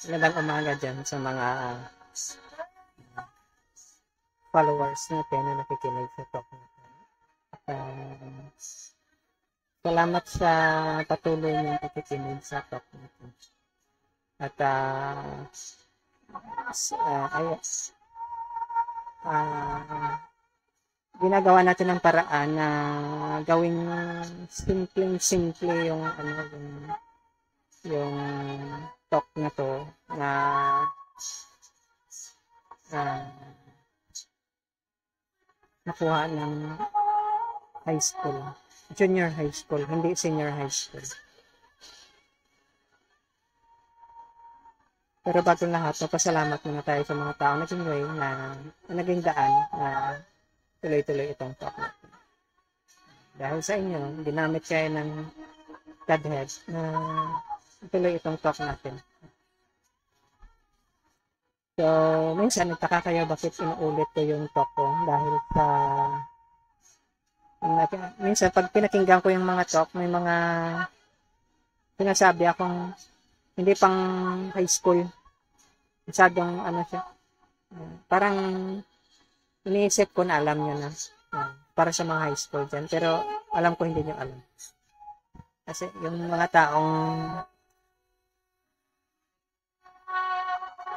Magandang umaga dyan sa mga followers natin na nakikinig sa talk natin. Uh, Salamat sa patuloy ng pakikinig sa talk natin. At ginagawa natin ng paraan na gawing simple yung yung talk na to na nakuha ng high school, junior high school, hindi senior high school. Pero bago lahat, magpasalamat muna tayo sa mga tao na Pinoy na naging daan na tuloy-tuloy itong talk natin. Dahil sa inyo, ginamit kayo ng Godhead na tuloy itong talk natin. So, minsan nagtaka kayo bakit inuulit ko yung talk ko dahil sa minsan pag pinakinggan ko yung mga talk, may mga sinasabi akong hindi pang high school. Masyadong siya. Parang iniisip ko na alam nyo na. Para sa mga high school dyan. Pero alam ko hindi nyo alam. Kasi yung mga taong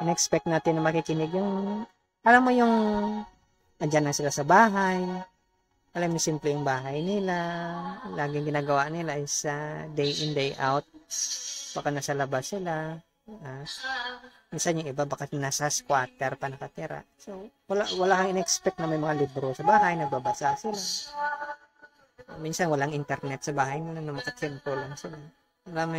in-expect natin na makikinig yung alam mo yung andyan na sila sa bahay. Alam mo simple yung bahay nila. Laging ginagawa nila is day in, day out. Baka nasa labas sila. Minsan yung iba baka nasa squatter pa nakatira. So, wala kang in-expect na may mga libro sa bahay, nagbabasa sila. Minsan walang internet sa bahay nila na makatiyempo lang sila. Alam mo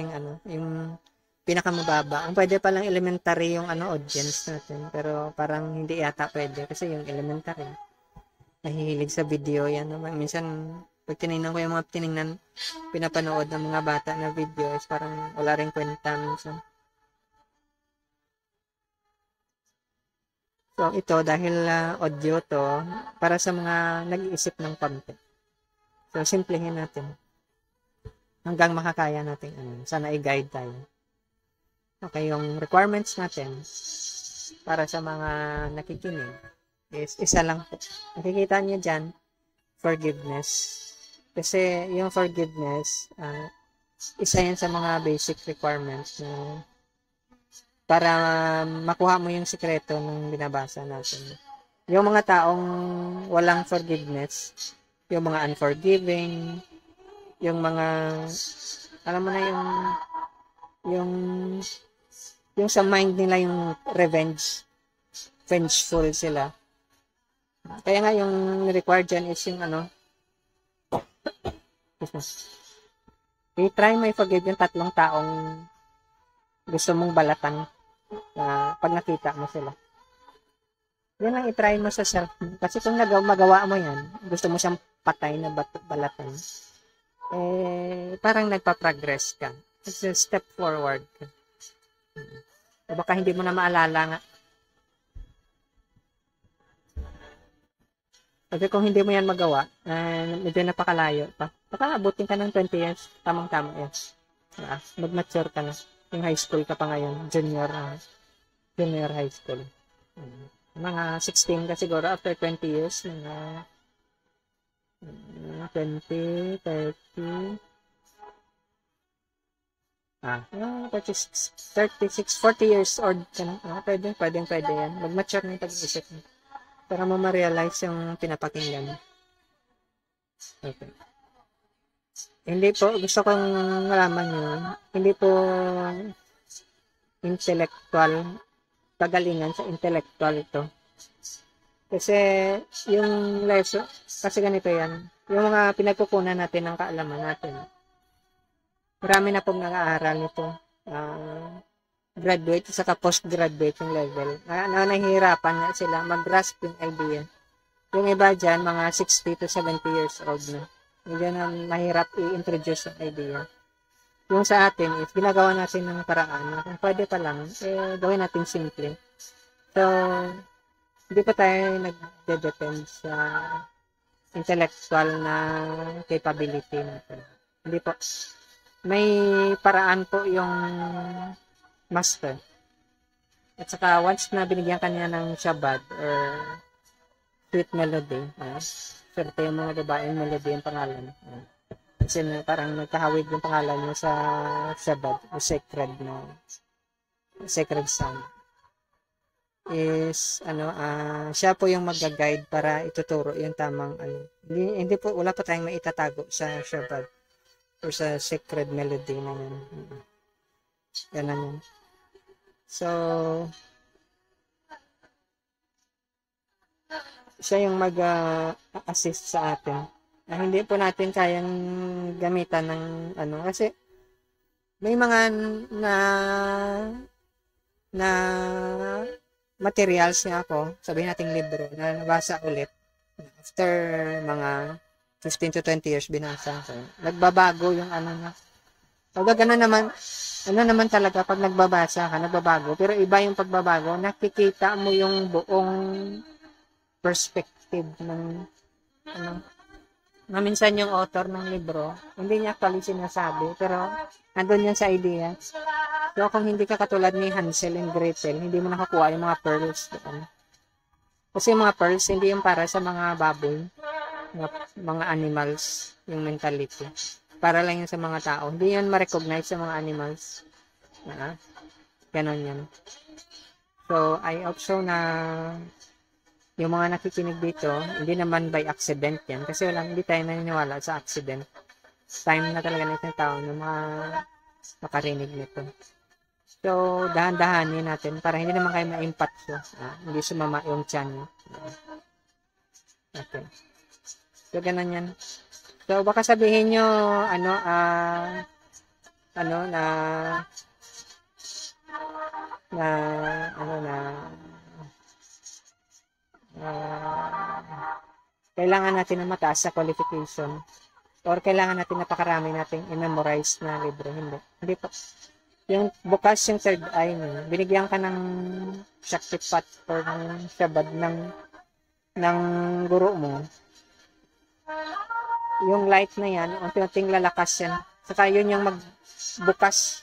yung pinakamababa. Ang pwede palang elementary yung audience natin. Pero parang hindi yata pwede kasi yung elementary nahihilig sa video yan. Minsan pag tinignan ko yung mga pinapanood ng mga bata na video is parang wala rin kwenta minsan. So ito dahil audio to para sa mga nag-iisip ng content. So simplihin natin hanggang makakaya natin sana i-guide tayo. Okay, yung requirements natin para sa mga nakikinig is isa lang po. Nakikita niyo dyan, forgiveness. Kasi yung forgiveness, isa yan sa mga basic requirements na para makuha mo yung sikreto ng binabasa natin. Yung mga taong walang forgiveness, yung mga unforgiving, yung mga, alam mo na yung sa mind nila yung vengeful sila. Kaya nga yung required dyan is yung i-try mo i-forgive yung 3 taong gusto mong balatan pag nakita mo sila. Yan lang i-try mo sa self mo. Kasi kung magawa mo yan, gusto mo siyang patay na balatan, parang nagpa-progress ka. It's a step forward ka. O baka hindi mo na maalala nga. Kasi kung hindi mo yan magawa, medyo napakalayo pa. Baka abutin ka ng 20 years. Tamang-tama yan. Mag-mature ka na. Yung high school ka pa ngayon. Junior high school. Mga 16 ka siguro after 20 years. Mga 20, 30. 36, 40 years old ka na. Pwede yan. Mag-mature na yung pag-iisip mo. Para mo ma-realize yung pinapakinggan. Okay. Hindi po, gusto kong malaman nyo, hindi po intellectual, pagalingan sa intellectual ito. Kasi yung lesson, kasi ganito yan, yung mga pinagkukunan natin ng kaalaman natin. Marami na pong nag-aaral nito. Graduate saka postgraduate yung level. Nahihirapan na sila mag-grasp yung idea. Yung iba dyan, mga 60 to 70 years old na. Hindi na mahirap i-introduce yung idea. Yung sa atin is, ginagawa natin ng paraan na kung pwede pa lang, gawin natin simple. So, hindi pa tayo nagde-depend sa intellectual na capability natin. Hindi po. May paraan po yung master. At saka once na binigyan kanya ng Shabbat or sweet melody, swerte yung mga babaeng melody yung pangalan. Kasi parang nagkahawig yung pangalan niya sa Shabbat, o sacred sound. Is siya po yung mag-guide para ituturo yung tamang hindi po, wala pa tayong maitatago sa Shabbat or sa sacred melody na yun. Ganun yun. So, siya yung mag-assist sa atin. Hindi po natin kayang gamitan ng kasi may mga na materials niya ako, sabihin nating libro, na nabasa ulit. After mga 15 to 20 years binasa ko. Nagbabago yung niya. Pag gano'n naman talaga pag nagbabasa ka, nagbabago. Pero iba yung pagbabago, nakikita mo yung buong perspective ng na minsan yung author ng libro, hindi niya actually sinasabi, pero nandun yan sa idea. So, kung hindi ka katulad ni Hansel and Gretel, hindi mo nakakuha yung mga pearls doon. Kasi yung mga pearls, hindi yung para sa mga baboy, mga animals, yung mentality. Para lang yun sa mga tao. Hindi yan ma-recognize sa mga animals. Ganon yan. So, I hope so na yung mga nakikinig dito, hindi naman by accident yan. Kasi hindi tayo naniniwala sa accident. Time na talaga ng isang tao na makarinig nito. So, dahan-dahanin natin para hindi naman kayo ma-impact so. Hindi sumama yung channel. Okay. So, ganun yan. So, baka sabihin nyo, kailangan natin ng mataas sa qualification or kailangan natin napakarami nating i-memorize na libro. Hindi po. Yung bukas yung third eye mo, binigyan ka ng Shaktipat or ng Shabbat ng guro mo. Yung light na yan, unti-unting lalakas yan. Saka yun yung magbukas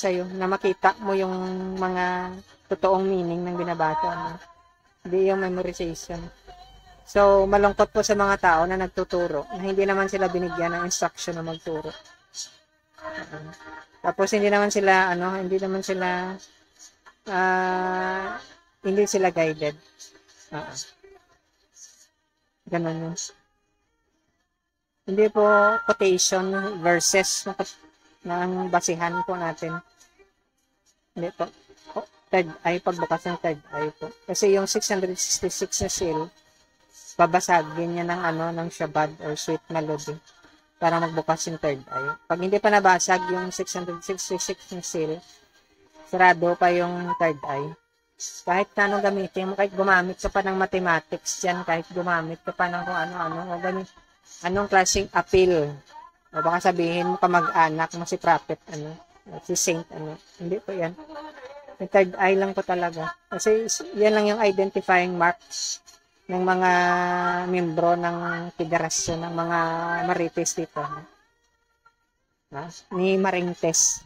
sa'yo na makita mo yung mga totoong meaning ng binabasa mo. Hindi yung memorization. So, malungkot po sa mga tao na nagtuturo na hindi naman sila binigyan ng instruction na magturo. Tapos hindi sila guided. Ganun yun. Hindi po quotation verses na ang basihan po natin. Hindi po. Third eye, pagbukas ng third eye po. Kasi yung 666 na seal, babasagin niya ng Shabbat or sweet melody para magbukas yung third eye. Pag hindi pa nabasag yung 666 na seal, sarado pa yung third eye. Kahit na gamitin mo, kahit gumamit ka pa ng mathematics yan, kahit gumamit ka pa ng kung ano-ano, o anong klaseng appeal. O baka sabihin mo kamag-anak mo si prophet, si saint, hindi po yan. Yung third eye lang po talaga. Kasi yan lang yung identifying marks ng mga membro ng federasyon, ng mga marites dito. Ni Marintes.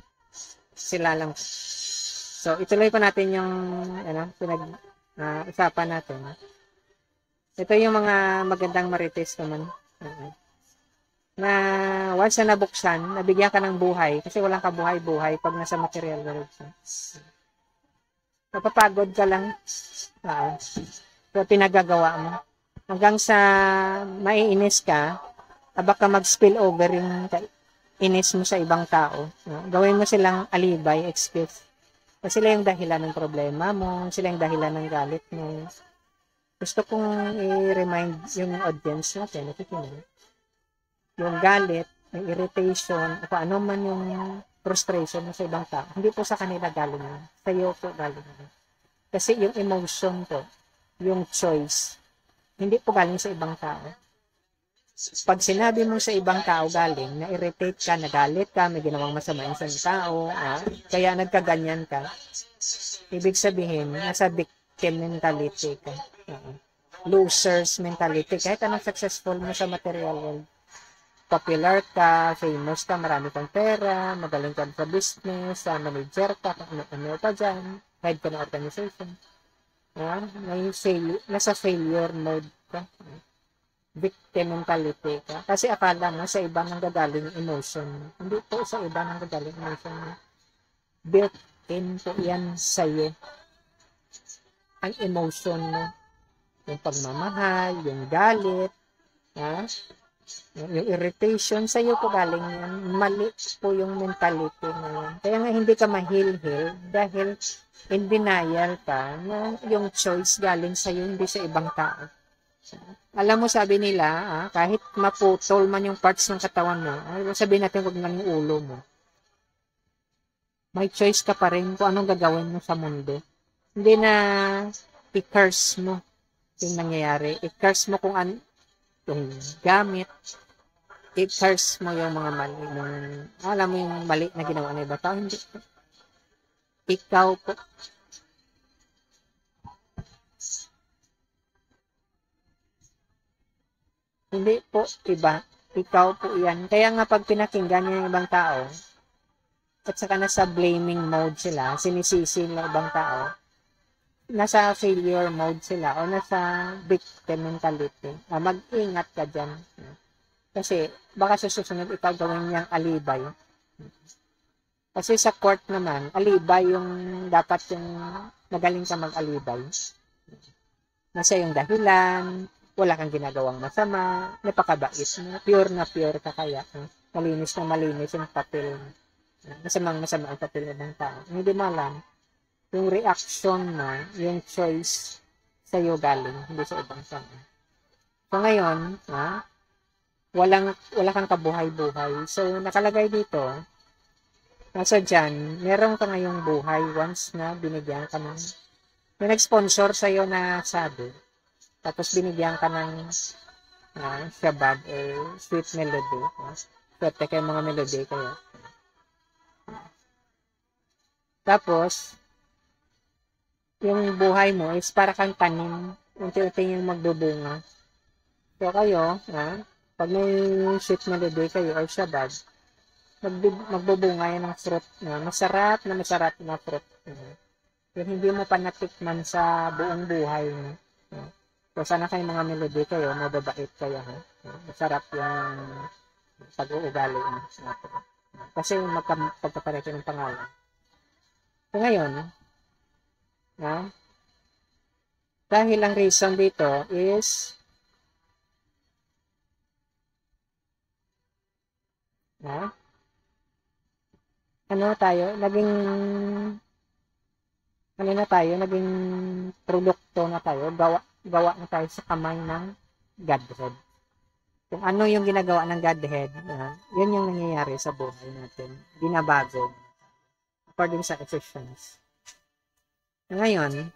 Sila lang. So, ituloy pa natin yung usapan natin. Ito yung mga magandang marites naman. Na once na nabuksan, nabigyan ka ng buhay kasi walang kabuhay-buhay pag nasa material world. Napapagod ka lang. So, pinagagawa mo. Hanggang sa maiinis ka, baka mag-spill over yung inis mo sa ibang tao. Gawin mo silang alibay, excuse. Kasi sila yung dahilan ng problema mo, sila yung dahilan ng galit mo. Gusto kong i-remind yung audience natin, yung galit, yung irritation, o ano man yung frustration mo sa ibang tao, hindi po sa kanila galing yun. Sa iyo po galing yun. Kasi yung emotion po, yung choice, hindi po galing sa ibang tao. Pag sinabi mo sa ibang tao galing, na-irritate ka, nagalit ka, may ginawang masama yung isang tao, kaya nagkaganyan ka, ibig sabihin, nasa victim mentality ka. Losers mentality. Kahit anong successful mo sa material world, popular ka, famous ka, marami kang pera, magaling ka sa business, manager ka, ano pa dyan, Kahit ka na organization. Nasa failure mode ka. Victim mentality ka. Kasi akala mo sa iba nang gagaling emotion. Hindi po sa iba nang gagaling emotion. Built-in po yan sa'yo. Ang emotion mo. Yung pagmamahal, yung galit, yung irritation, sa'yo po galing yan. Mali po yung mentality na yan. Kaya nga hindi ka mahil-hil dahil in denial ka na yung choice galing sa'yo, hindi sa ibang tao. Alam mo, sabi nila, kahit maputol man yung parts ng katawan mo, sabihin natin huwag lang yung ulo mo. May choice ka pa rin kung anong gagawin mo sa mundo. Hindi na i-curse mo yung nangyayari. I-curse mo kung yung gamit. I-curse mo yung mga mali. Alam mo yung mali na ginawa ng iba tao. Hindi. Ikaw po. Hindi po iba. Ikaw po yan. Kaya nga pag pinakinggan niya yung ibang tao, at saka nasa blaming mode sila, sinisisi ng ibang tao, nasa failure mode sila o nasa victim mentality. Mag-ingat ka dyan. Kasi baka sa susunod ikaw gawin niyang alibay. Kasi sa court naman, alibay yung dapat yung magaling ka mag-alibay. Nasa yung dahilan, wala kang ginagawang masama, napakabait mo, pure na pure ka kaya. Malinis na malinis yung papel. Masamang masama ang papel ng tao. Hindi mo alam yung reaction mo, yung choice sa'yo galing, hindi sa ibang tao. So ngayon, wala kang kabuhay-buhay. So nakalagay dito, nasa dyan, meron ka ngayong buhay once na binigyan ka ng, may nag-sponsor sa'yo na sabi, tapos binigyan ka ng shabad or sweet melody. Swerte kayo mga melody kayo. Tapos, yung buhay mo is para kang tanim, unti-unti yung magbubunga. So kayo, pag may sweet melody kayo or shabad, magbubunga yan ng fruit na masarap na fruit. Yung hindi mo pa natikman sa buong buhay mo. So sana kayo mga melody kayo, mababait kayo. Masarap yung pag-uugali mo. Kasi magpagkapareho ng pangalan. So ngayon, dahil ang reason dito is naging produkto na tayo, gawa na tayo sa kamay ng Godhead. Kung ano yung ginagawa ng Godhead, yun yung nangyayari sa buhay natin. Binabago. According sa Ephesians. Ngayon,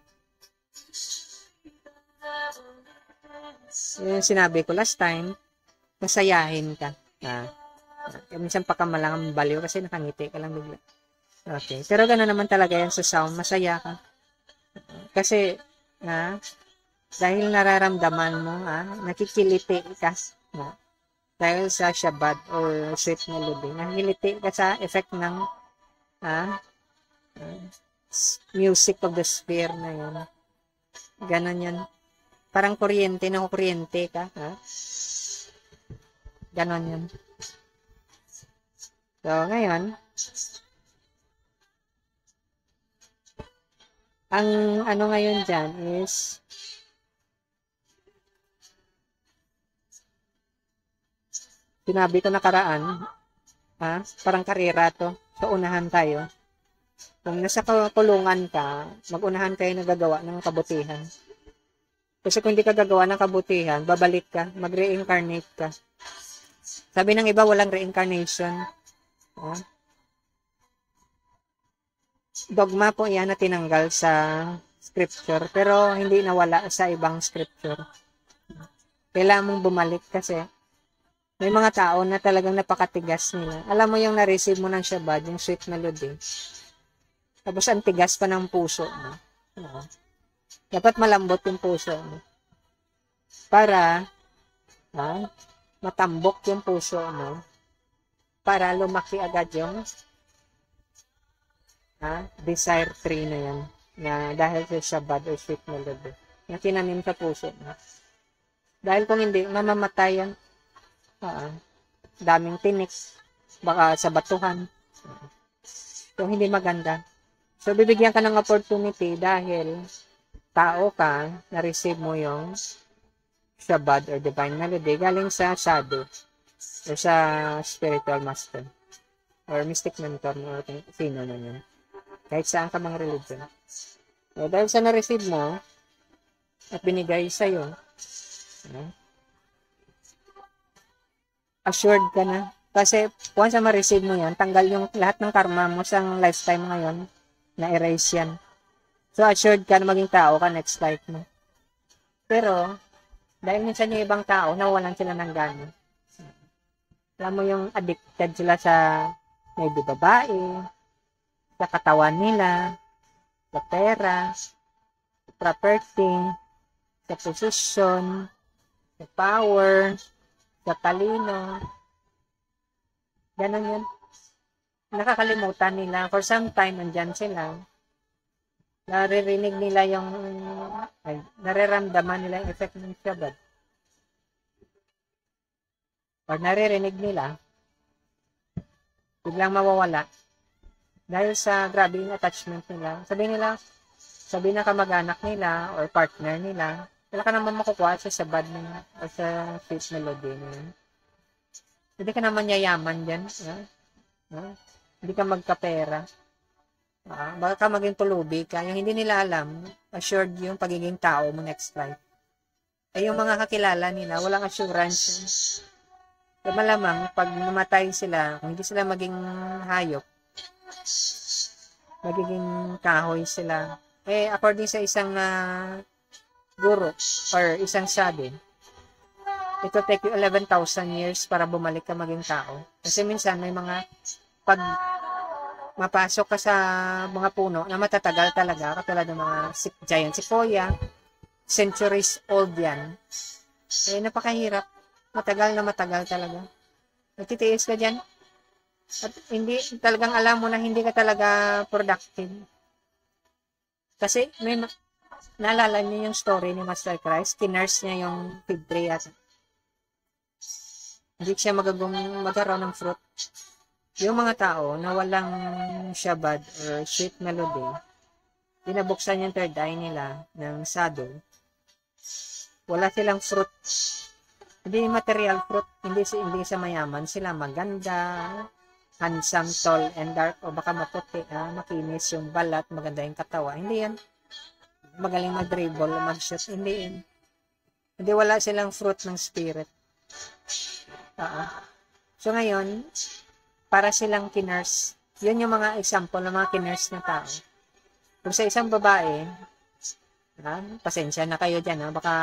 yung sinabi ko last time, masayahin ka. Minsan pakamalang baliw kasi nakangiti ka lang bigla. Okay. Pero gano'n naman talaga yan sa sound. Masaya ka. Kasi, dahil nararamdaman mo, nakikiliti ka. Dahil sa shabad or sweet melody, nakikiliti ka sa effect ng music of the sphere na yun. Ganon yun. Parang kuryente ka. Ganon yun. So, ngayon, ang ano ngayon dyan is sinabi ko nakaraan, parang karera to. So, unahan tayo. Kung nasa kulungan ka, mag-unahan kayo na gagawa ng kabutihan. Kasi kung hindi ka gagawa ng kabutihan, babalik ka, mag-reincarnate ka. Sabi ng iba, walang reincarnation. Dogma po yan na tinanggal sa scripture, pero hindi nawala sa ibang scripture. Kailangan mong bumalik kasi may mga tao na talagang napakatigas nila. Alam mo yung na-receive mo ng shabad, yung sweet melody. Tapos ang tigas pa ng puso mo. Dapat malambot yung puso mo. Para matambok yung puso mo. Para lumaki agad yung desire tree na yan. na dahil sa Shabbat or sweet melody na tinanim sa puso mo. Dahil kung hindi, mamamatay yan. Daming tinik, baka sa batuhan. So, hindi maganda. So, bibigyan ka ng opportunity dahil tao ka, na-receive mo yung Shabbat or divine melody galing sa shadow o sa spiritual master or mystic mentor mo, sino na yun. Kahit saan ka mga religion. So, dahil sa na-receive mo at binigay sa'yo, assured ka na. Kasi once na ma-receive mo yan, tanggal yung lahat ng karma mo sa lifetime ngayon, na-erase yan. So, assured ka na maging tao ka next life mo. Pero, dahil minsan yung ibang tao, nawalan sila ng gana. Alam mo yung addicted sila sa maybe babae, sa katawan nila, sa pera, sa property, sa position, sa power, sa talino. Ganon yun. Nakakalimutan nila. For some time, nandyan sila. Naririnig nila yung, nararamdaman nila yung effect ng Shabbat. Or naririnig nila, biglang mawawala. Dahil sa grabe yung attachment nila. Sabi na kamag-anak nila or partner nila, wala ka naman makukuha sa Shabbat nila o sa sweet melody nila. Hindi ka naman yayaman dyan. Hindi ka magkapera. Baka ka maging tulubi ka. Yung hindi nila alam, assured yung pagiging tao mo next life. Ay yung mga kakilala nila, walang assurance. Kaya malamang, pag namatay sila, kung hindi sila maging hayop, magiging kahoy sila. According sa isang guru or isang sabi, it will take you 11,000 years para bumalik ka maging tao. Kasi minsan may mga pag mapasok ka sa mga puno na matatagal talaga, katulad ng mga giant sequoia, centuries old yan. Napakahirap. Matagal talaga. Nagtitiis ka dyan. At hindi, talagang alam mo na hindi ka talaga productive. Kasi naalala niyo yung story ni Master Christ, kinurse niya yung fig tree at hindi siya magkaroon ng fruit. Yung mga tao na walang Shabbat or sweet melody, pinabuksan yung third eye nila ng shadow. Wala silang fruit. Hindi material fruit, hindi sa mayaman, sila maganda, handsome, tall, and dark, o baka maputi, makinis yung balat, maganda yung katawa. Hindi yan. Magaling mag-dribble, mag-shoot, hindi yan. Hindi wala silang fruit ng spirit. So ngayon, para silang kinurse, yun yung mga example ng mga kinurse na tao. Kung sa isang babae, pasensya na kayo dyan, baka,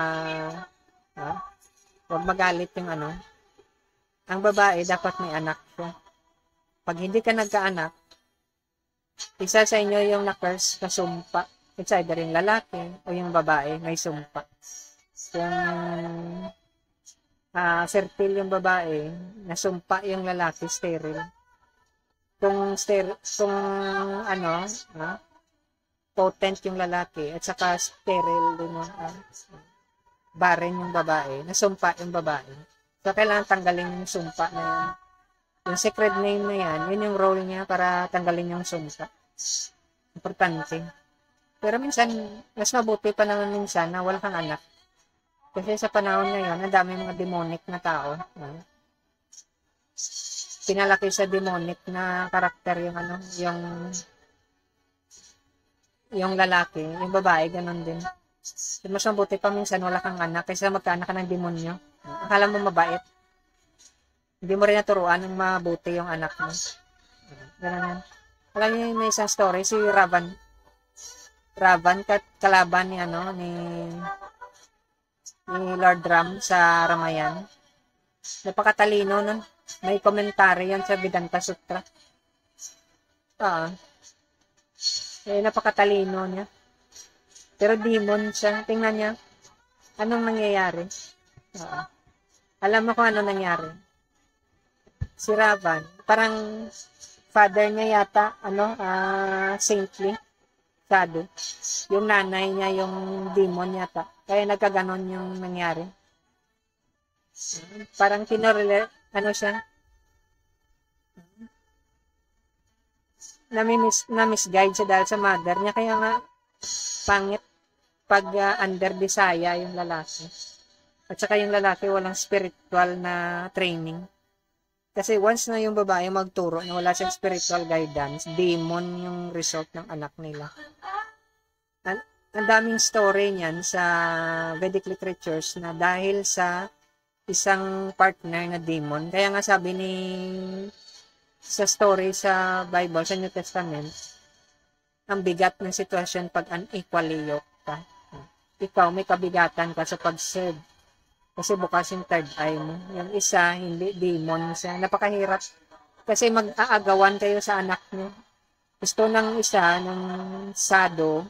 huwag magalit yung ang babae dapat may anak siya. Pag hindi ka nagkaanak, isa sa inyo yung na-curse na sumpa. It's either yung lalaki o yung babae may sumpa. Kung fertile yung babae, nasumpa yung lalaki, sterile. Kung potent yung lalaki at saka sterile din yung barren yung babae, nasumpa yung babae. So, kailangan tanggalin yung sumpa na yun. Yung secret name na yan, yun yung role niya para tanggalin yung sumpa. Importante. Pero minsan, mas mabuti pa naman minsan na wala kang anak. Kasi sa panahon na yun, ang dami mga demonic na tao. Pinalaki sa demonic na karakter yung lalaki, yung babae, ganun din. Mas mabuti pa minsan wala kang anak kaysa magkaanak ka ng demonyo. Akala mo mabait. Hindi mo rin naturuan ng mabuti yung anak mo. Ganun yan. Alam niyo may isang story, si Ravan. Kalaban ni Lord Ram sa Ramayan. Napakatalino nun. May komentary yan sa Vedanta Sutra. Napakatalino niya. Pero demon siya. Tingnan niya. Anong nangyayari? Alam mo kung ano nangyari? Si Ravan, parang father niya yata, saintly. Shadow. Yung nanay niya, yung demon yata. Kaya nagkaganon yung nangyari. Parang ano siya, na-misguide siya dahil sa mother niya. Kaya nga, pangit pag under Bisaya yung lalaki. At saka yung lalaki walang spiritual na training. Kasi once na yung babae magturo na wala siyang spiritual guidance, demon yung result ng anak nila. Ang daming story niyan sa Vedic literatures na dahil sa isang partner na demon. Kaya nga sabi ni sa story sa Bible, sa New Testament, ang bigat ng sitwasyon pag unequally yoked ka. Ikaw, may kabigatan ka sa pag-serve. Kasi bukas yung third eye mo. Yung isa, hindi, demon siya. Napakahirap. Kasi mag-aagawan kayo sa anak niyo. Gusto ng isa, ng sado,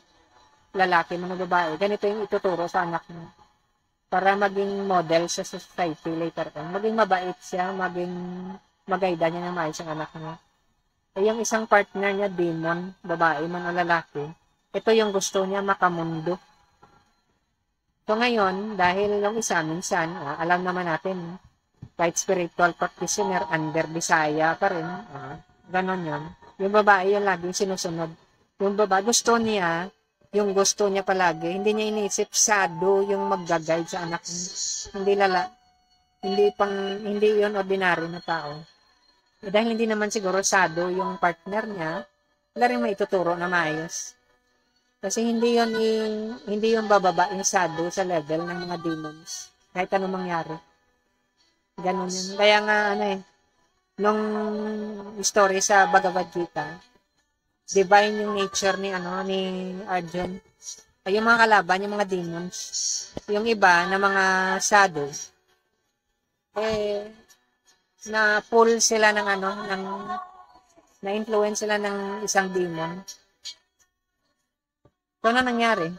lalaki mo na babae, ganito yung ituturo sa anak niyo. Para maging model sa society later on. Maging mabait siya, maging magaida niya ng maayos ang anak niya. Eh, yung isang partner niya, demon, babae man o lalaki, ito yung gusto niya makamundo. So ngayon, dahil yung isa, minsan, alam naman natin, kahit spiritual practitioner, under Bisaya pa rin, ganon yun. Yung babae yung laging sinusunod. Yung babae, yung gusto niya palagi, hindi niya iniisip sado yung mag-guide sa anak niya. Hindi yun ordinary na tao. Eh, dahil hindi naman siguro sado yung partner niya, wala rin maituturo na maayos. Kasi hindi yung bababa yung sado sa level ng mga demons. Kahit anong mangyari. Ganun yun. Kaya nga, nung story sa Bhagavad Gita, divine yung nature ni Arjun. Ay, yung mga kalaban, yung mga demons. Yung iba na mga sado, na pull sila ng na-influence sila ng isang demon. So, ano nangyari?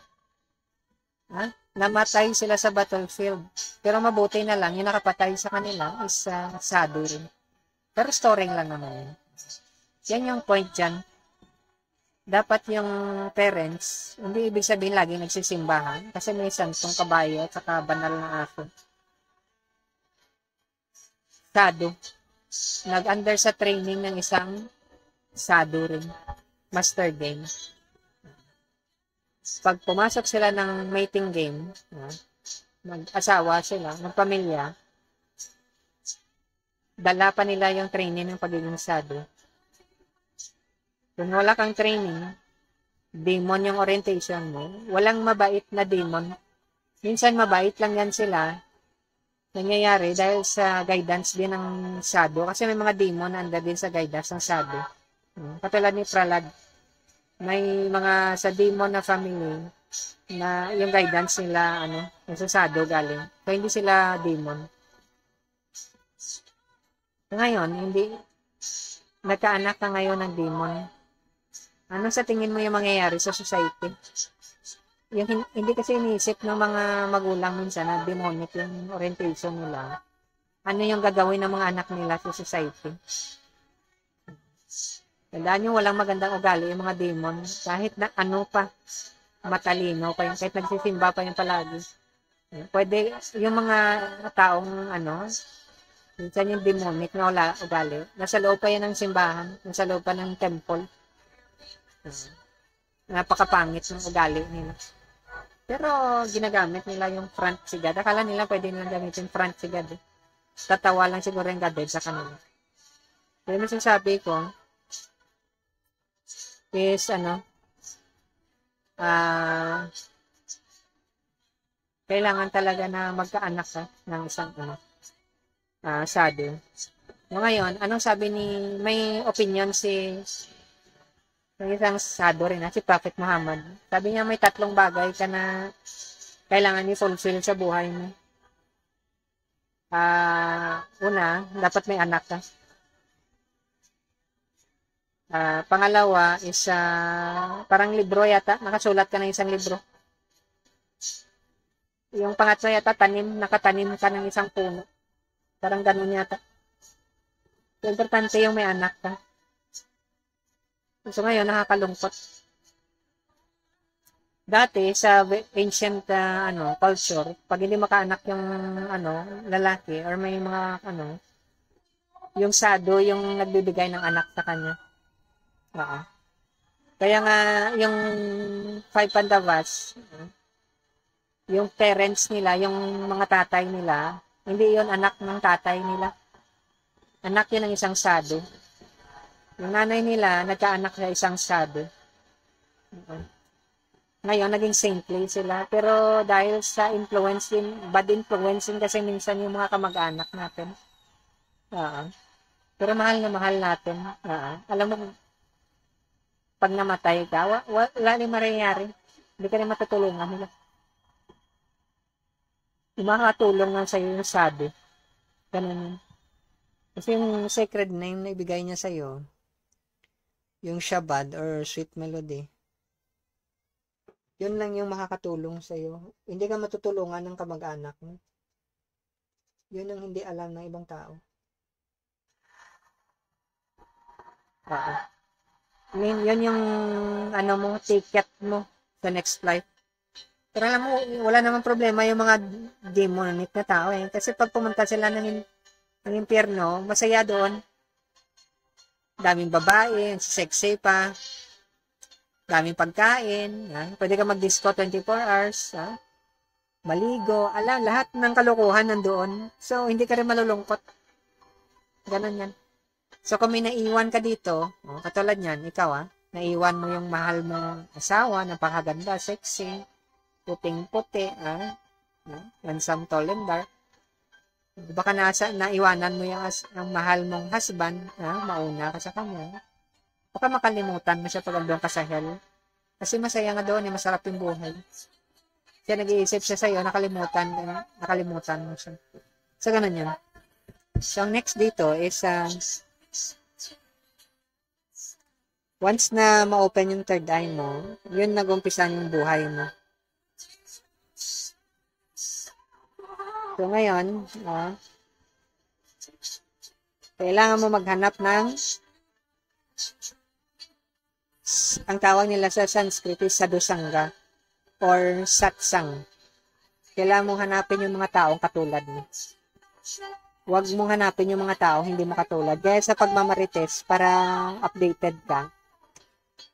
Namatay sila sa battlefield. Pero mabuti na lang, yung nakapatay sa kanila is sado rin. Pero storing lang naman yun. Yan yung point dyan. Dapat yung parents, hindi ibig sabihin lagi nagsisimbahan kasi may santong kabayo at saka banal na aso. Sado. Nag-under sa training ng isang sado rin. Master game. Pag pumasok sila ng mating game, mag-asawa sila, magpamilya, dala pa nila yung training ng pagiging sado. Kung wala kang training, demon yung orientation mo, walang mabait na demon. Minsan mabait lang yan sila, nangyayari dahil sa guidance din ng sado. Kasi may mga demon na under din sa guidance ng sado. Katulad ni Pralad, may mga sa demon na family na yung guidance nila, yung sa sado galing. So, hindi sila demon. Ngayon, hindi, nagkaanak ka ngayon ng demon. Ano sa tingin mo yung mangyayari sa society? Yung, hindi kasi iniisip ng mga magulang minsan na demonic yung orientation nila. Ano yung gagawin ng mga anak nila sa society? Tandaan nyo, walang magandang ugali yung mga demon. Kahit na matalino pa yung, kahit nagsisimba pa yung palagi. Pwede, yung mga taong, minsan yung demonic na wala ugali. Nasa loob pa yan ng simbahan, nasa loob pa ng temple. Napakapangit ng ugali nila. Pero, ginagamit nila yung front si God. Akala nila pwede nilang gamitin front si God. Tatawa lang siguro yung God sa kanila. Pero masasabi ko, is kailangan talaga na magkaanak ka ng isang sado. Ngayon, anong sabi may opinion ng isang sado rin, si Prophet Muhammad. Sabi niya may 3 bagay ka na kailangan i-fulfill sa buhay mo. Una, dapat may anak ka. Pangalawa is parang libro yata, nakasulat ka ng isang libro. Yung pangatlo yata, nakatanim ka ng isang puno. Parang ganun yata. So, importante yung may anak ka. So ngayon, nakakalungkot. Dati sa ancient culture, pag hindi makaanak yung lalaki or may mga yung sado yung nagbibigay ng anak sa kanya. Oo. Kaya nga yung five Pandavas, yung parents nila, yung mga tatay nila, hindi yon anak ng tatay nila. Anak yun ng isang sado. Yung nanay nila, nagkaanak sa isang sado. Ngayon, naging saintly sila. Pero dahil sa influencing, bad influencing kasi minsan yung mga kamag-anak natin. Pero mahal na mahal natin. Alam mo, pag namatay ka, wala rin mangyayari. Hindi ka rin matutulungan nila. Yung makakatulong lang sa'yo yung sado. Ganun yun. Kasi yung sacred name na ibigay niya sa'yo, yung Shabad or sweet melody, yun lang yung makakatulong sa'yo. Hindi ka matutulungan ng kamag-anak mo. Yun ang hindi alam ng ibang tao. Yun yung ticket mo sa next life. Pero alam mo, wala namang problema yung mga demonic na tao eh. Kasi pag pumunta sila ng impyerno, masaya doon. Daming babae, sexy pa. Daming pagkain. Pwede ka mag-disco 24 hours. Maligo. Lahat ng kalokohan nandoon. So, hindi ka rin malulungkot. Ganun yan. So, kung may naiwan ka dito, katulad yan, ikaw naiwan mo yung mahal mong asawa, napakaganda, sexy, puting-puti, handsome, tall, and dark. Baka naiwanan mo yung mahal mong husband, mauna ka sa kanya. Baka makalimutan mo siya pag andun ka sa hell. Kasi masaya nga doon, masarap yung buhay. Kaya nag-iisip siya sa'yo, nakalimutan mo siya. So, ganun yun. So, next dito is, once na ma-open yung third eye mo, yun nag-umpisa yung buhay mo. So, ngayon, kailangan mo maghanap ng ang tawag nila sa Sanskrit is sadhusanga or satsang. Kailangan mong hanapin yung mga taong katulad mo. Huwag mong hanapin yung mga taong hindi mo katulad. Kaya sa pagmamarites, para updated ka,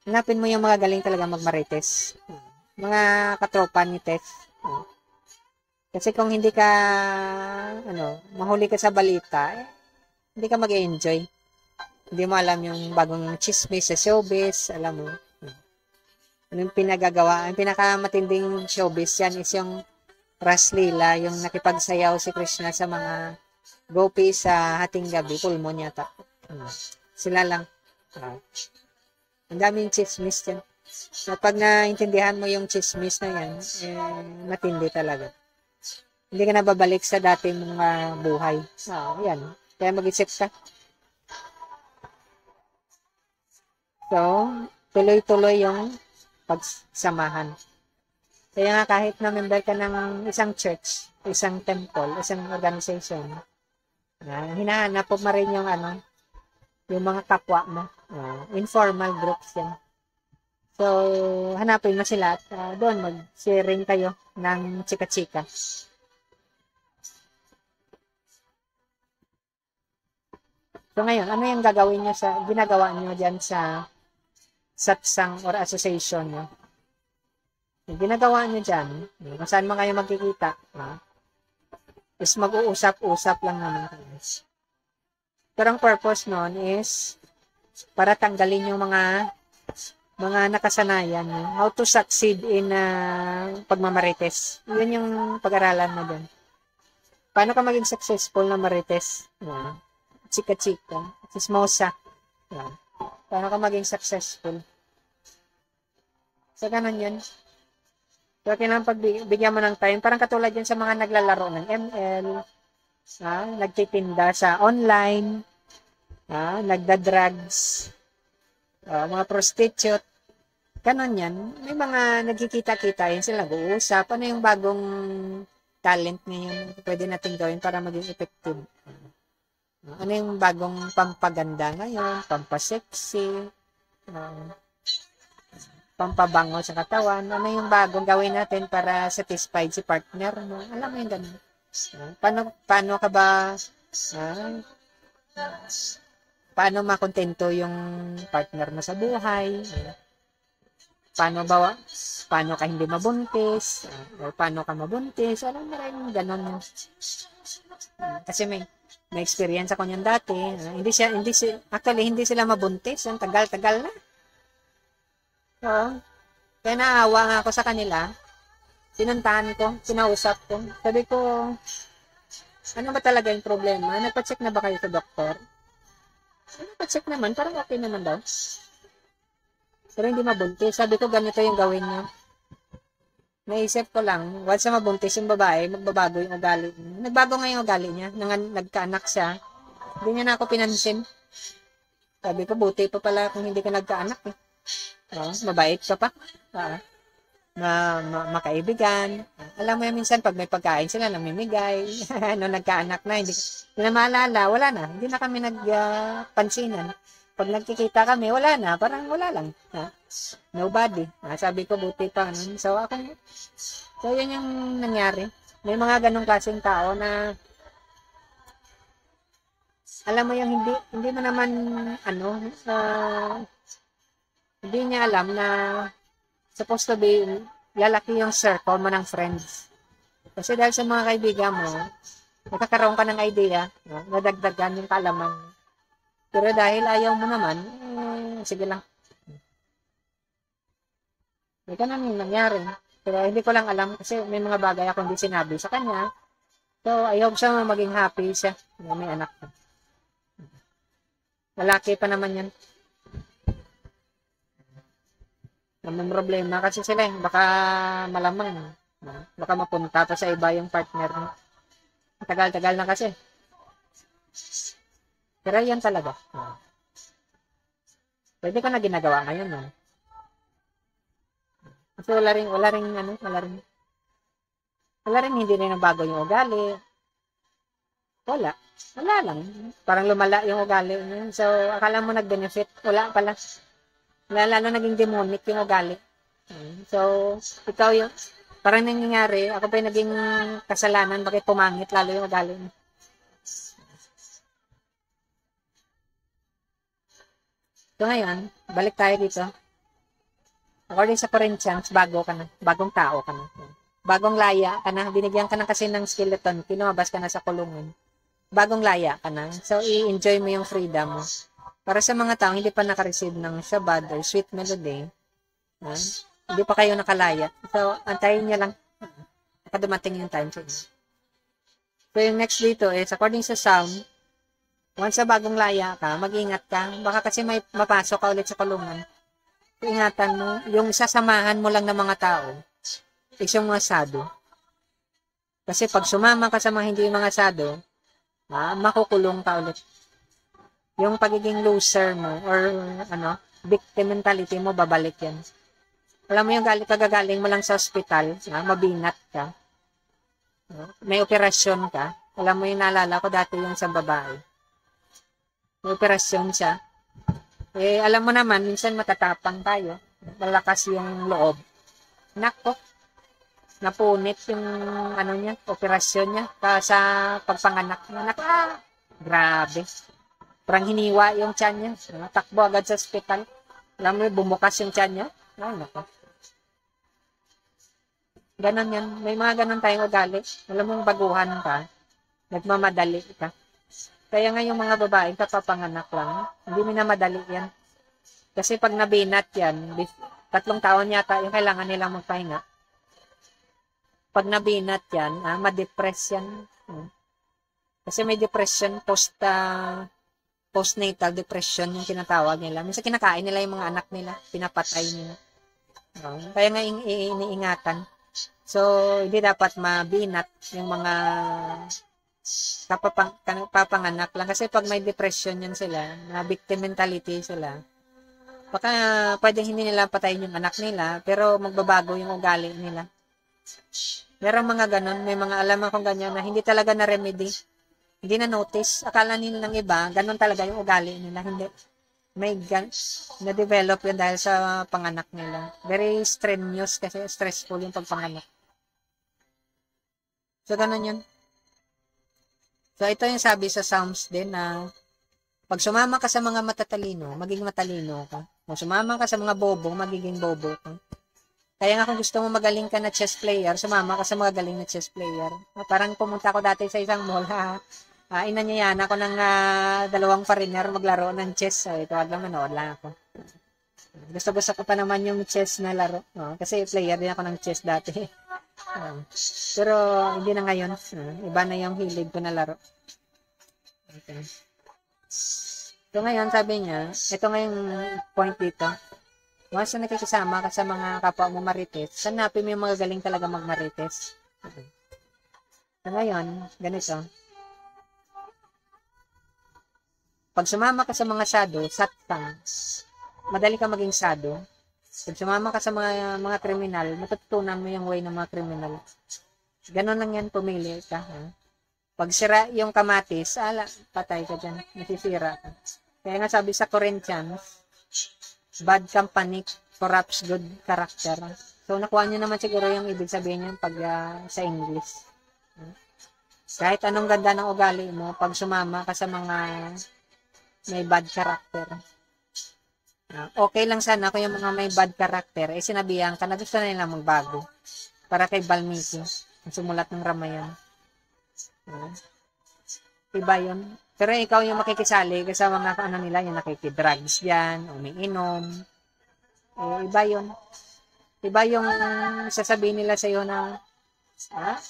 hanapin mo yung mga galing talaga magmarites. Mga katropa ni Tess. Kasi kung hindi ka, mahuli ka sa balita, hindi ka mag-enjoy. Hindi mo alam yung bagong chismis sa showbiz, alam mo. Anong pinagagawa? Ang pinakamatinding showbiz yan is yung Raslila, yung nakipagsayaw si Krishna sa mga gopis sa hating gabi, pulmon yata. Sila lang. Ang daming chismis yan. At pag naintindihan mo yung chismis na yan, matindi talaga. Hindi ka na babalik sa dating mga buhay. Yan. Kaya mag-isip ka. So, tuloy-tuloy yung pagsamahan. Kaya nga kahit na member ka ng isang church, isang temple, isang organization, hinahanap mo rin yung mga kapwa mo. Informal groups yan. So, hanapin mo sila at doon mag-sharing kayo ng chika-chika. So, ngayon, ano yung ginagawa nyo dyan sa satsang or association nyo? Yung ginagawa nyo dyan, kung saan mo kayo magkikita, is mag-uusap-usap lang naman kayo. Pero ang purpose nun is para tanggalin yung mga nakasanayan nyo. How to succeed in pagmamarites. Yun yung pag-aralan mo dun. Paano ka maging successful na marites? Chika-chika, chismosa. Paano ka maging successful? So, ganun yun. So, kailangan pagbigyan mo ng time. Parang katulad yun sa mga naglalaro ng ML, nagtitinda sa online, nagda-drugs, mga prostitute. Ganun yan. May mga nagkikita-kita yun sila nag-uusap. Ano yung bagong talent ngayon pwede natin gawin para maging effective? Ano yung bagong pampaganda ngayon, pampasexy, pampabango sa katawan, ano yung bagong gawin natin para satisfied si partner mo. Alam mo yung ganun. Paano ka ba, ah, paano makontento yung partner mo sa buhay? Paano ka hindi mabuntis? O paano ka mabuntis? Alam mo rin, ganun. Kasi may experience ako niyan dati. Actually, hindi sila mabuntis. Ang tagal-tagal na. So, kaya naawa nga ako sa kanila. Pinuntahan ko, kinausap ko. Sabi ko, ano ba talaga yung problema? Nagpa-check na ba kayo sa doktor? Nagpa-check naman, parang okay naman daw. Pero hindi mabuntis. Sabi ko, ganito yung gawin nyo. Naisip ko lang, once na mabuntis yung babae, magbabago yung ugali niya. Nagbago nga yung ugali niya. Nagkaanak siya. Hindi niya na ako pinansin. Sabi ko, buti pa pala kung hindi ka nagkaanak eh. Mabait ka pa. Makaibigan. Alam mo yan minsan, pag may pagkain sila, namimigay. Nung nagkaanak na, hindi na maalala, wala na. Hindi na kami nagpansinan. Pag nagkikita kami, wala na. Parang wala lang. Nobody. Sabi ko, buti pa. So, yun yung nangyari. May mga ganong klaseng tao na alam mo yung hindi mo naman hindi niya alam na supposed to be lalaki yung circle mo ng friends. Kasi dahil sa mga kaibigan mo, nakakaroon ka ng idea, nadagdagan yung kaalaman. Pero dahil ayaw mo naman, sige lang. May ganun yung nangyari. Pero hindi ko lang alam kasi may mga bagay ako hindi sinabi sa kanya. So, I hope siya maging happy siya na may anak ka. Lalaki pa naman yan. May problema kasi sila baka malamang. Baka mapunta pa sa iba yung partner mo. Tagal-tagal na kasi. Pero yan talaga. Pwede ko na ginagawa ngayon. Kasi wala rin hindi rin nabago yung ugali. Wala lang. Parang lumala yung ugali niya. So, akala mo nag-benefit. Wala pala. Lalo naging demonic yung ugali. So, ikaw yung, parang nangyayari, ako pa yung naging kasalanan, bakit pumangit lalo yung ugali niya. So ngayon, balik tayo dito. According sa Corinthians, bagong tao ka na. Bagong laya ka na, binigyan ka na kasi ng skeleton, pinumabas ka na sa kulungan. Bagong laya ka na. So, i-enjoy mo yung freedom mo. Para sa mga taong hindi pa nakareceive ng Shabbat or Sweet Melody, hindi pa kayo nakalaya. So, antayin niya lang. Dumating yung time. So, yung next dito is, according sa Psalm, once sa bagong laya ka, mag-ingat ka. Baka kasi may mapasok ka ulit sa kulungan. So, ingatan mo, yung sasamahan mo lang ng mga tao, is yung mga sado. Kasi pag sumama ka sa mga hindi mga sado, makukulong ka ulit. Yung pagiging loser mo or victim mentality mo, babalik yan. Alam mo yung kagagaling mo lang sa ospital, mabinat ka. May operasyon ka. Alam mo yung naalala ko dati yung sa babae. May operasyon siya. Alam mo naman, minsan matatapang tayo. Malakas yung loob. Nako. Napunit yung niya, operasyon niya sa pagpanganak niya. Grabe. Parang hiniwa yung tiyan niya. Takbo agad sa ospital. Alam mo, bumukas yung tiyan niya. Nako. Ganon yan. May mga ganon tayong ugali. Alam mo, baguhan ka. Nagmamadali ka. Kaya nga yung mga babae, kapapanganak lang. Hindi minamadali yan. Kasi pag nabinat yan, 3 taon yata yung kailangan nilang magpahinga. Pag nabinat yan, ma-depress yan. Kasi may depression, postnatal depression yung tinatawag nila. Minsan kinakain nila yung mga anak nila, pinapatay nila. Kaya nga iniingatan. So, hindi dapat mabinat yung mga kapapanganak lang. Kasi pag may depression yan sila, na victim mentality sila, baka pwedeng hindi nila patayin yung anak nila, pero magbabago yung ugali nila. Merong mga ganon, may mga alam akong ganyan na hindi talaga na-remedy. Hindi na-notice. Akala nila ng iba, ganon talaga yung ugali nila. Hindi. na-develop yun dahil sa panganak nila. Very strenuous kasi stressful yung pagpanganak. So, ganun yun. So, ito yung sabi sa Psalms din na pag sumama ka sa mga matatalino, magiging matalino ka. Kung sumama ka sa mga bobo, magiging bobo ka. Kaya nga kung gusto mo magaling ka na chess player, sumama ka sa mga galing na chess player. Parang pumunta ako dati sa isang mall, inanyayan ako ng 2 foreigner maglaro ng chess. So, ito lang manood lang ako. Gusto ko pa naman yung chess na laro. Kasi player din ako ng chess dati. Pero hindi na ngayon. Iba na yung hilig ko na laro. Okay. So ngayon, sabi niya, ito ngayong point dito. Once na nakikisama ka sa mga kapwa mo marites, hanapin mo yung mga galing talaga magmarites. So ngayon, ganito. Pag sumama ka sa mga sado, satsang, madali ka maging sado. Pag sumama ka sa mga kriminal, matututunan mo yung way ng mga kriminal. Ganon lang yan, pumili ka. Pag sira yung kamatis, patay ka dyan. Nasisira ka. Kaya nga sabi sa Corinthians, bad company corrupts good character. So, nakuha nyo naman siguro yung ibig sabihin yan pag sa English. Kahit anong ganda ng ugali mo, pag sumama ka sa mga may bad character. Okay lang sana kung yung mga may bad character, sinabihan ka na gusto na nila magbago. Para kay Balmiki, ang sumulat ng Ramayan. Iba yun. Pero ikaw yung makikisali kasi mga ano nila, yung nakikidrugs yan, umiinom. Iba yun. Iba yung sasabihin nila sa'yo na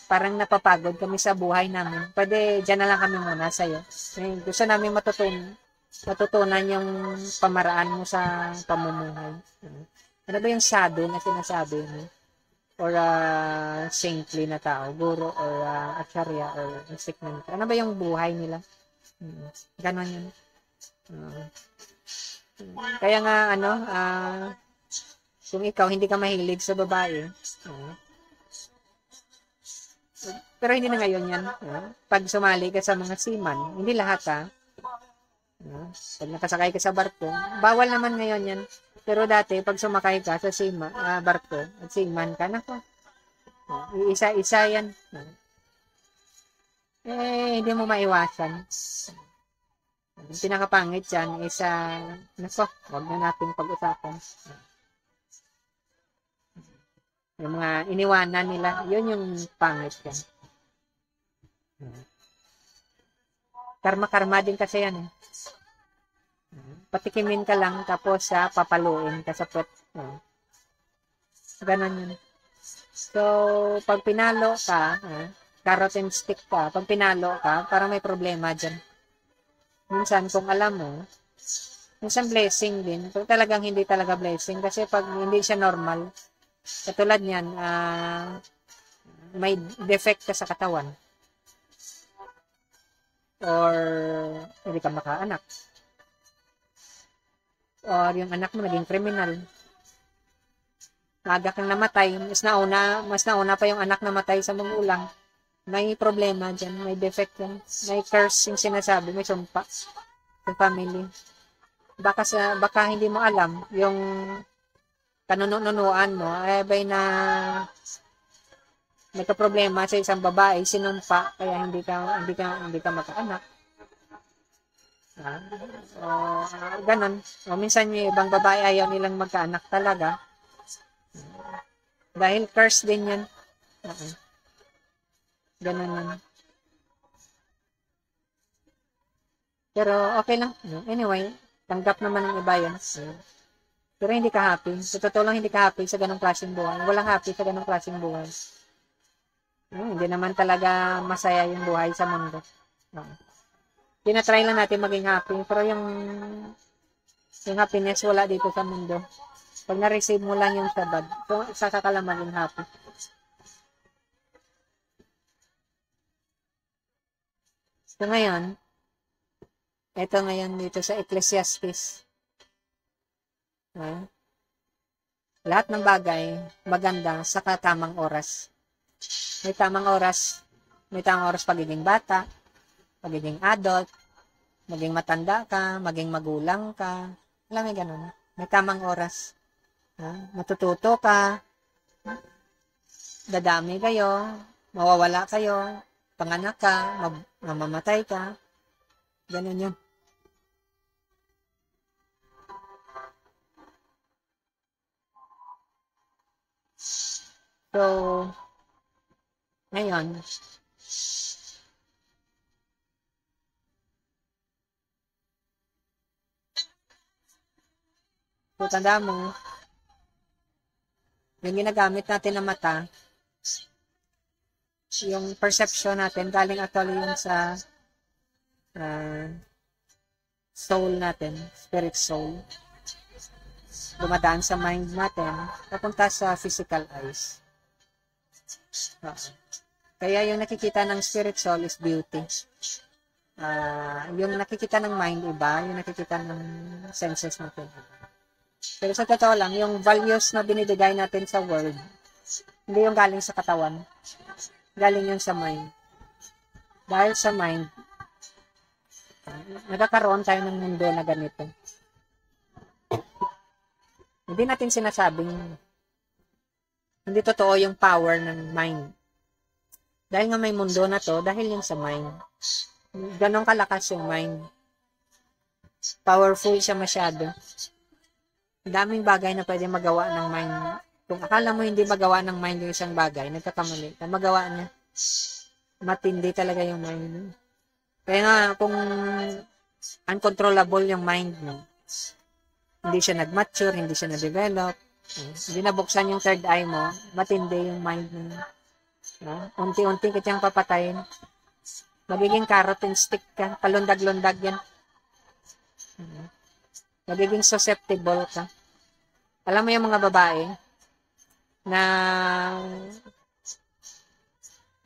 parang napapagod kami sa buhay namin. Pwede, dyan na lang kami muna sa'yo. Gusto namin matutunan yung pamaraan mo sa pamumuhay. Ano ba yung shadow na sinasabi mo? Or saintly na tao, guro or acharya or insignificant. Ano ba yung buhay nila? Ganon yun. Kaya nga kung ikaw hindi ka mahilig sa babae, pero hindi na ngayon yan. Pag sumali ka sa mga seaman, hindi lahat pag nakasakay ka sa barko, bawal naman ngayon yan. Pero dati, pag sumakay ka sa barko at seaman ka, nako, isa-isa yan. Hindi mo maiwasan. Yung pinakapangit yan, nako, huwag na nating pag-usapan. Yung mga iniwanan nila, yun yung pangit yan. Karma-karma din kasi yan. Patikimin ka lang, tapos papaluin ka sa puwet. Ganon yun. So, pag pinalo ka, carrot and stick ka, pag pinalo ka, parang may problema dyan. Minsan, kung alam mo, minsan blessing din, pero talagang hindi talaga blessing, kasi pag hindi siya normal, katulad niyan, may defect ka sa katawan, or hindi ka makaanak, or yung anak mo naging kriminal, aga kang namatay, mas nauna pa yung anak namatay sa magulang, may problema dyan, may defect yan, may curse yung sinasabi, may sumpa sa family. Baka hindi mo alam yung kanununuan mo, bay na may problema sa isang babae, sinumpa, kaya hindi ka makaanak. Ganon. Minsan yung ibang babae ayaw nilang magkaanak talaga. Dahil curse din yan. Ganon yan. Pero okay lang. Anyway, tanggap naman ng iba yan. Pero hindi ka happy. Sa totoo lang hindi ka happy sa ganong klaseng buhay. Walang happy sa ganong klaseng buhay. Hindi naman talaga masaya yung buhay sa mundo. Tinatry lang natin maging happy, pero yung happiness wala dito sa mundo. Pag na-receive mo lang yung sabad, so saka ka lang maging happy. So ngayon, ito ngayon dito sa Ecclesiastes. Lahat ng bagay maganda sa tamang oras. May tamang oras pagiging bata, magiging adult, maging matanda ka, maging magulang ka, Alam mo, ganun. May tamang oras. Matututo ka, dadami kayo, mawawala kayo, panganak ka, mamamatay ka. Ganun yun. So, ngayon, so, tanda mo, yung ginagamit natin na mata, yung perception natin, galing actually yun sa soul natin, spirit soul. Dumadaan sa mind natin, papunta sa physical eyes. Kaya yung nakikita ng spirit soul is beauty. Yung nakikita ng mind iba, yung nakikita ng senses natin. Pero sa totoo lang, yung values na binibigay natin sa world, hindi yung galing sa katawan. Galing yun sa mind. Dahil sa mind, nagkakaroon tayo ng mundo na ganito. Hindi natin sinasabing hindi totoo yung power ng mind. Dahil nga may mundo na to, dahil yung sa mind. Ganon kalakas yung mind. Powerful siya masyado. Daming bagay na pwede magawa ng mind. Kung akala mo hindi magawa ng mind yung isang bagay, nagkakamali ka. Magawa niya. Matindi talaga yung mind. Kaya nga, kung uncontrollable yung mind mo, hindi siya nag-mature, hindi siya na-develop, hindi nabuksan yung third eye mo, matindi yung mind mo. Unti-unti kitang papatayin. Magiging carrot and stick ka, palundag-lundag yan. Magiging susceptible ka. Alam mo yung mga babae na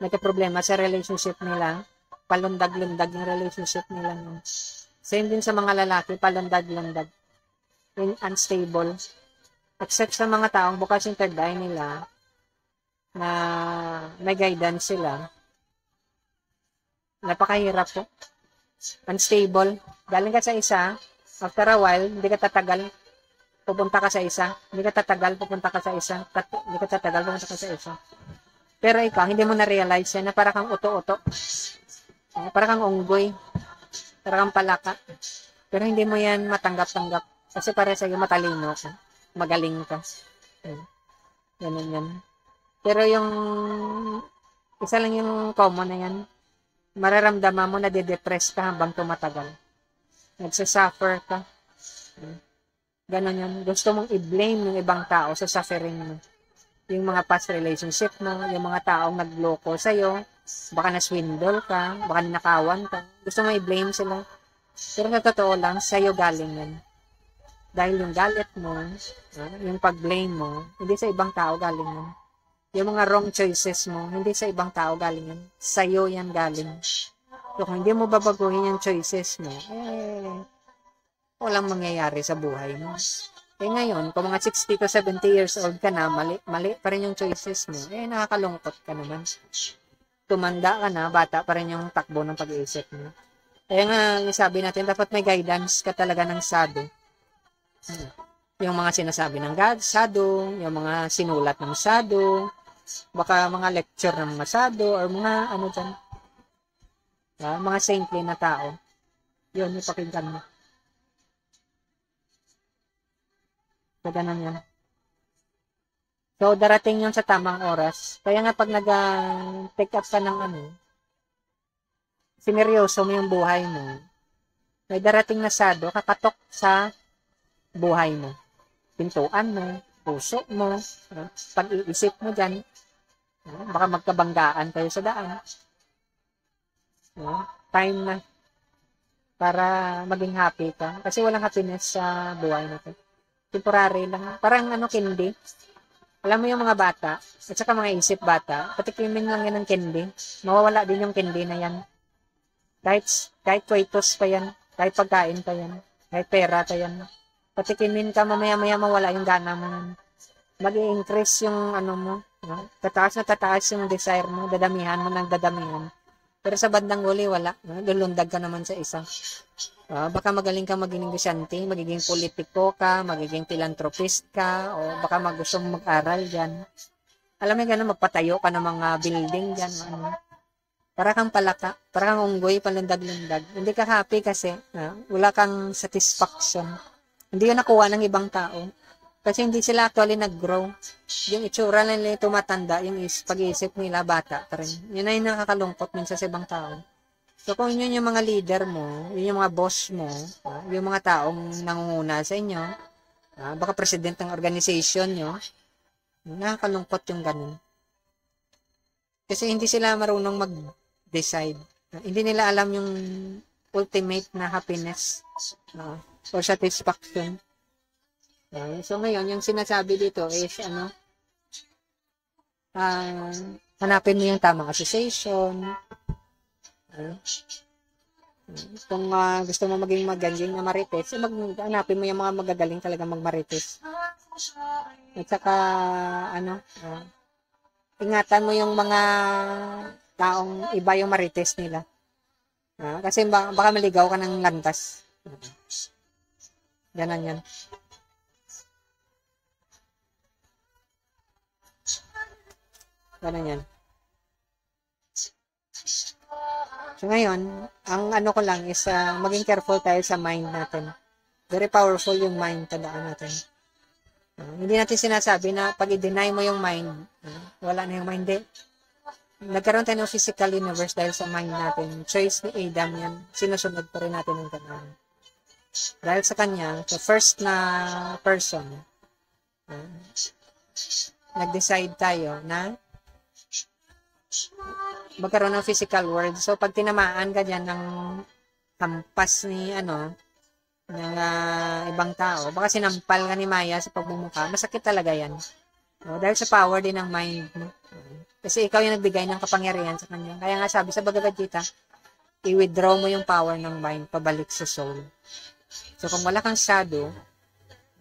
nagka-problema sa relationship nila, palundag-lundag yung relationship nila. Same din sa mga lalaki, palundag-lundag. Unstable. Except sa mga taong bukas yung third eye nila na may guidance sila. Napakahirap po. Unstable. Galing ka sa isa, after a while, hindi ka tatagal, pupunta ka sa isa. Hindi ka tatagal, pupunta ka sa isa. Hindi ka tatagal, pupunta ka sa isa. Pero ikaw, hindi mo na-realize yan na para kang uto-uto. Para kang unggoy. Para kang palaka. Pero hindi mo yan matanggap-tanggap. Kasi para sa'yo matalino ka. Magaling ka. Ganun yan. Pero yung isa lang yung common na yan. Mararamdaman mo na de-depress ka habang tumatagal. Nagsasuffer ka. Ganon yan. Gusto mong i-blame yung ibang tao sa suffering mo. Yung mga past relationship mo, yung mga taong nagloko sa'yo, baka na-swindle ka, baka ninakawan ka. Gusto mo i-blame sila. Pero sa totoo lang, sa'yo galing yan. Dahil yung galit mo, yung pag-blame mo, hindi sa ibang tao galing yan. Yung mga wrong choices mo, hindi sa ibang tao galing yan. Sa'yo yan galing. So, kung hindi mo babaguhin yung choices mo, walang mangyayari sa buhay mo. Ngayon, kung mga 60 to 70 years old ka na, mali pa rin yung choices mo, nakakalungkot ka naman. Tumanda ka na, bata pa rin yung takbo ng pag-iisip mo. Kaya nga, sabi natin, dapat may guidance ka talaga ng sado. Yung mga sinasabi ng sado, yung mga sinulat ng sado, baka mga lecture ng mga sado, or mga ano dyan, mga saintly na tao. Yun, yung pakinggan mo. So, ganun yan. So, darating yun sa tamang oras. Kaya nga pag nag-take up ka ng sineryoso mo yung buhay mo, may darating na sado, kakatok sa buhay mo. Pintuan mo, puso mo, pag-iisip mo dyan, baka magkabanggaan kayo sa daan. Time na para maging happy ka. Kasi walang happiness sa buhay natin. Temporary lang. Parang candy. Alam mo yung mga bata, at saka mga isip bata, patikimin lang yan ng candy. Mawawala din yung candy na yan. Kahit kwaitos pa yan, kahit pagkain pa yan, kahit pera pa yan. Patikimin ka, mamaya-maya mawala yung gana mo yan. Mag-i-increase yung mo. Tataas na tataas yung desire mo, dadamihan mo ng dadamihan. Pero sa bandang huli, wala. Lulundag ka naman sa isa. Baka magaling ka maging negosyante, magiging politiko ka, magiging philanthropist ka, o baka gusto mong mag-aral dyan. Alam mo gano'n, magpatayo ka ng mga building dyan. Para kang palaka, para kang unggoy, palundag-lundag. Hindi ka happy kasi wala kang satisfaction. Hindi yun nakuha ng ibang tao. Kasi hindi sila actually nag-grow. Yung itsura nila tumatanda, yung pag-iisip nila bata pa rin. Yun na yung nakakalungkot minsan sa ibang tao. So kung yun yung mga leader mo, yun yung mga boss mo, yung mga taong nangunguna sa inyo, baka president ng organization nyo, nakakalungkot yung ganun. Kasi hindi sila marunong mag-decide. Hindi nila alam yung ultimate na happiness or satisfaction. So ngayon, yung sinasabi dito is hanapin mo yung tamang association. Kung gusto mo maging magaling na marites, hanapin mo yung mga magagaling talaga magmarites. At saka ingatan mo yung mga taong iba yung marites nila. Kasi baka maligaw ka ng landas. Ganon yan. Ganon yan. So ngayon, ang ko lang is maging careful tayo sa mind natin. Very powerful yung mind, tandaan natin. Hindi natin sinasabi na pag i-deny mo yung mind, wala na yung mind. Hindi. Nagkaroon tayo ng physical universe dahil sa mind natin. Choice ni Adam yan. Sinusunod pa rin natin yung kanan. Dahil sa kanya, the first na person, nag-decide tayo na magkaroon ng physical world. So, pag tinamaan ka dyan ng hampas ni, ng ibang tao, baka sinampal ka ni Maya sa pagbumuka, masakit talaga yan. Dahil sa power din ng mind mo. Kasi ikaw yung nagbigay ng kapangyarihan sa kanya. Kaya nga sabi sa Bhagavad Gita, i-withdraw mo yung power ng mind pabalik sa soul. So, kung wala kang shadow,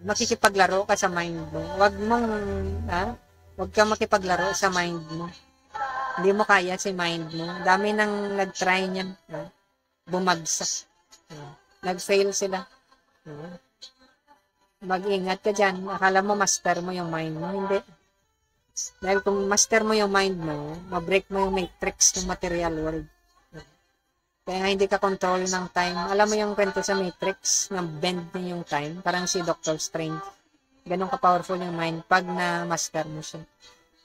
makikipaglaro ka sa mind mo. Huwag kang makipaglaro sa mind mo. Hindi mo kaya si mind mo. Dami nang nag-try niyan. Bumagsak. Nag-fail sila. Mag-ingat ka dyan. Akala mo master mo yung mind mo. Hindi. Dahil kung master mo yung mind mo, ma-break mo yung matrix ng material world. Kaya nga hindi ka control ng time. Alam mo yung kwento sa matrix na bend niya yung time. Parang si Doctor Strange. Ganun ka-powerful yung mind pag na-master mo siya.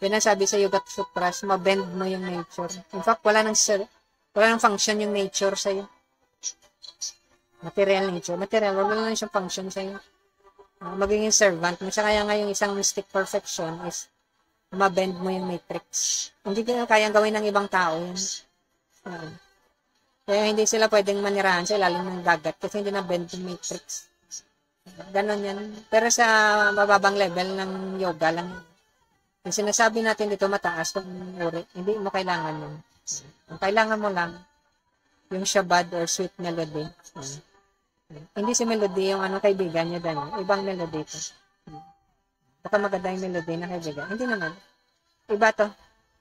Yan ang sabi sa Yoga Sutras, ma-bend mo yung nature. In fact, wala nang function yung nature sa'yo. Material nature. Material, wala lang siyang function sa'yo. Magiging servant mo. Kaya nga yung isang mystic perfection is ma-bend mo yung matrix. Hindi ka kayang gawin ng ibang tao yun. Kaya hindi sila pwedeng manirahan sa ilalim ng dagat kasi hindi na-bend yung matrix. Ganon yan. Pero sa mababang level ng yoga lang yun. Yung sinasabi natin dito mataas kung uri, hindi mo kailangan yun. Ang kailangan mo lang, yung shabad or sweet melody. Hindi si melody yung kaibigan niya dan. Ibang melody ito. Baka maganda yung melody na kaibigan. Hindi naman. Iba to.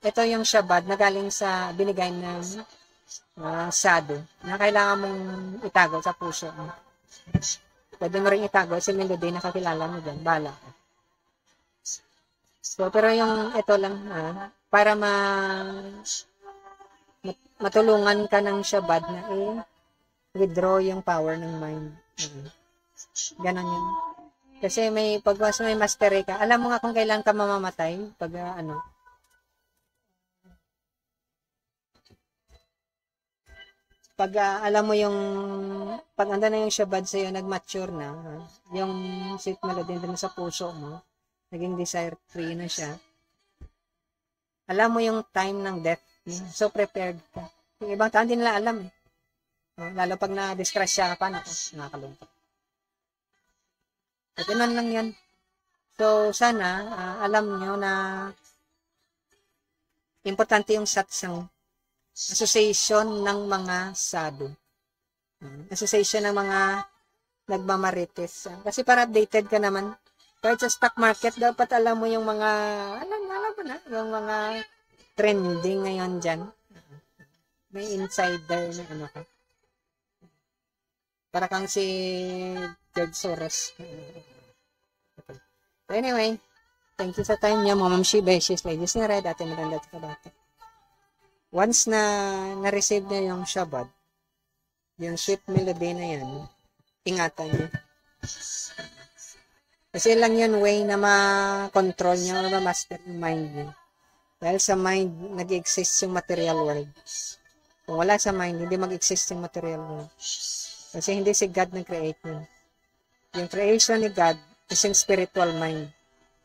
Ito yung shabad na galing sa binigay ng shadow na kailangan mong itago sa puso mo. Pwede mo rin itago si melody na kakilala mo dyan. Bala ko. So, pero yung ito lang, para matulungan ka ng shabad na withdraw yung power ng mind. Ganon yun. Kasi pag may mastery ka, alam mo nga kung kailan ka mamamatay, pag alam mo yung, pag anda na yung shabad sa'yo, nag-mature na, yung sweet melody din sa puso mo, naging desire free na siya. Alam mo yung time ng death. So, prepared ka. Yung ibang tao, hindi nila alam eh. Lalo pag na-disgrasya ka pa, nakakalungkot. So, ganun lang yan. So, sana, alam nyo na importante yung satsang. Association ng mga sadhu. Association ng mga nagmamarites. Kasi para updated ka naman. Kahit sa stock market, dapat alam mo yung mga, alam mo na, yung mga trending ngayon dyan. may insider na ano ka. Para kang si George Soros. Okay. So anyway, thank you sa time niyo, Ma'am Shiba, she's ladies ni Red, Ate Miranda at Kabata. Once na na-receive niya yung Shabbat, yung sweet melody na yan, ingatan niyo. Kasi lang yun way na ma-control niya o ma-master yung mind niya. Dahil sa mind, nag-exist yung material world. Kung wala sa mind, hindi mag-exist yung material world. Kasi hindi si God nag-create yun. Yung creation ni God is yung spiritual mind.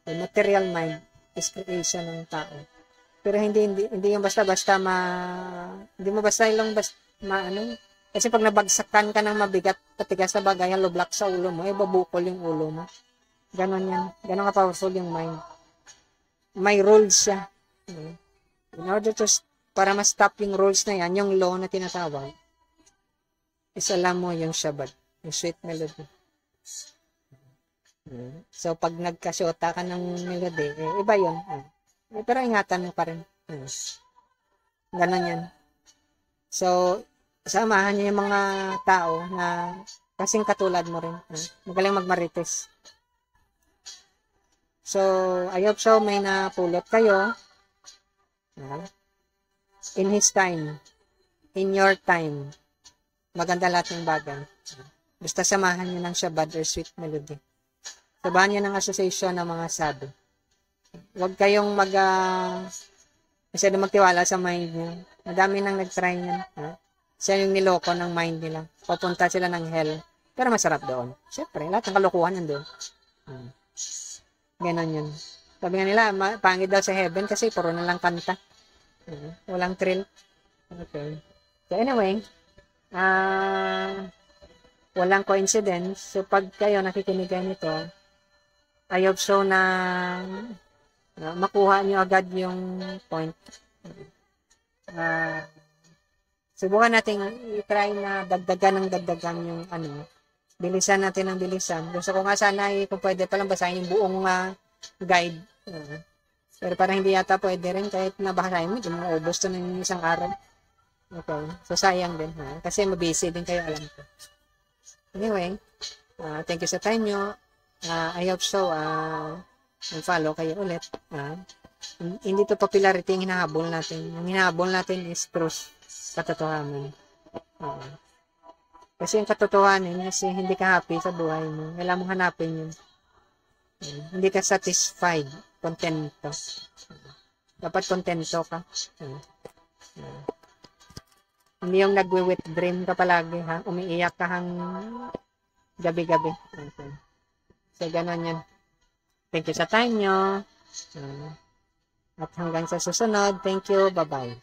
Yung material mind is creation ng tao. Pero hindi yung basta-basta hindi mo basta ilang kasi pag nabagsakan ka ng mabigat, patigas na bagay, lublak sa ulo mo, babukol yung ulo mo. Ganon yan. Ganon ka-powerful yung mind. May rules siya. In order para ma-stop yung rules na yan, yung law na tinatawag, is alam mo yung Shabbat, yung sweet melody. So, pag nagkasyota ka ng melody, iba yun. Pero ingatan mo pa rin. Ganon yan. So, samahan niyo yung mga tao na kasing katulad mo rin. Magaling magmarites. So, I hope so may napulot kayo. In His time. In your time. Maganda lahat ng bagay. Basta samahan niyo ng Shabbat or sweet melody. Sabahan niyo ng association ng mga sabi. Huwag kayong masyado magtiwala sa mind niyo. Madami nang nag-try niyan. Siya yung niloko ng mind nila. Papunta sila ng hell. Pero masarap doon. Siyempre, lahat ng kalokohan nandun. Ganon yun. Sabi nga nila, pangit daw sa heaven kasi puro na lang kanta. Walang thrill. Okay. So anyway, walang coincidence. So pag kayo nakikinigan nito, I hope so na makuha nyo agad yung point. Subukan natin i-try na dagdagan yung bilisan natin ng bilisan. Gusto ko nga sana kung pwede palang basahin yung buong guide. Pero parang hindi yata pwede rin kahit nabasahin mo, hindi mo maubos to ng isang araw. Okay. So sayang din. Kasi mabisi din kayo, alam ko. Anyway, thank you sa time nyo. I hope so mag-follow kayo ulit. Hindi to popularity yung hinahabol natin. Yung hinahabol natin is truth. Katotohanan. Kasi yung katotohanan, kasi hindi ka happy sa buhay mo. Kailangan mong hanapin yun. Hindi ka satisfied. Kontento. Dapat kontento ka. Hindi yung nagwe-wet dream ka palagi, ha? Umiiyak ka hang gabi-gabi. Okay. So, ganun yun. Thank you sa time nyo. At hanggang sa susunod. Thank you. Bye-bye.